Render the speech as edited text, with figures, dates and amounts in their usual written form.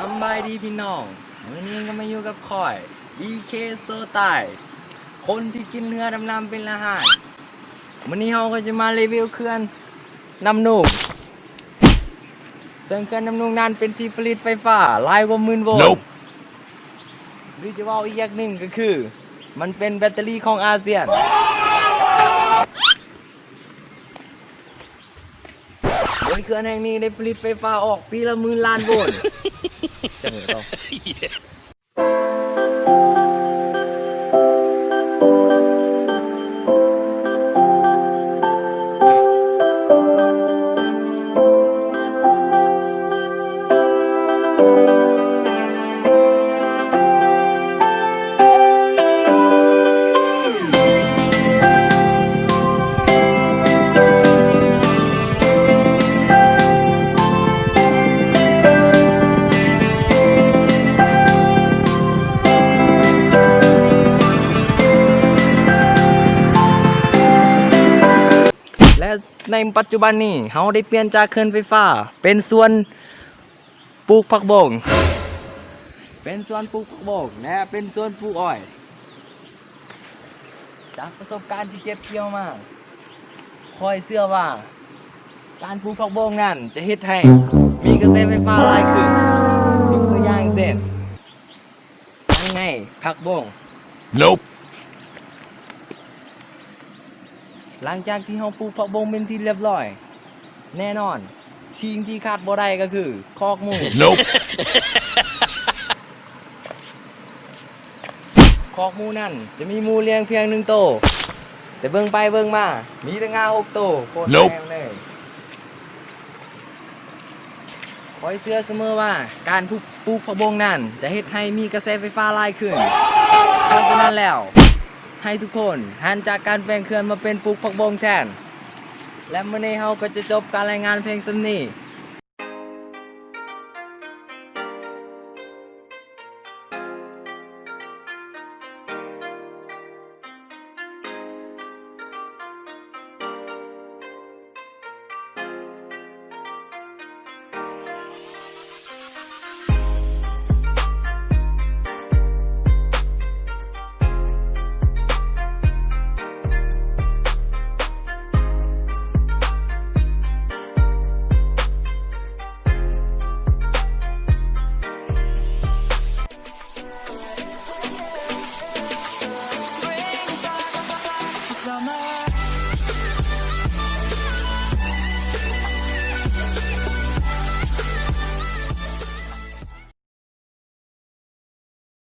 ำบายดีพี่น้องมื้อนี้ก็มาอยู่กับข่อย BK โซไตคนที่กินเนื้อดำน้ำเป็นอาหารมื้อนี้เราก็จะมารีวิวเขื่อนน้ำนุ่งซึ่งเขื่อนน้ำนุ่งนั้นเป็นที่ผลิตไฟฟ้าหลายกว่าหมื่นโวลต์หรือจะว่าอีกอย่างหนึ่งก็คือมันเป็นแบตเตอรี่ของอาเซียนโดยเขื่อนแห่งนี้ได้ผลิตไฟฟ้าออกปีละ10,000 ล้านโวลต์จังเลยต้องและในปัจจุบันนี้เราได้เปลี่ยนจากเขื่อนไฟฟ้าเป็นสวนปลูกผักบงและเป็นสวนปลูกอ้อยจากประสบการณ์ที่เก็บเกี่ยวมาคอยเชื่อว่าการปลูกผักบงนั้นจะเฮ็ดให้มีกระแสไฟฟ้าหลายขึ้นยกตัวอย่างเช่นยังไงผักบง Nope. หลังจากที่เราปลูกผักบงเป็นที่เรียบร้อยแน่นอนสิ่งที่ขาดบ่ได้ก็คือคอกหมู Nope. คอกหมูนั่นจะมีหมูเลี้ยงเพียง1โตวแต่เบิ่งไปเบิ่งมามีแต่งา6โตวโคตร Nope แพงเลยคอยเชื่อเสมอว่าการปลูกผักบงนั่นจะเฮ็ดให้มีกระแสไฟฟ้าหลายขึ้นเพราะฉะนั้นแล้วให้ทุกคนหันจากการแปลงเขื่อนมาเป็นปลูกผักบงแทนและมื้อนี้เราก็จะจบการรายงานเพลงสำนี้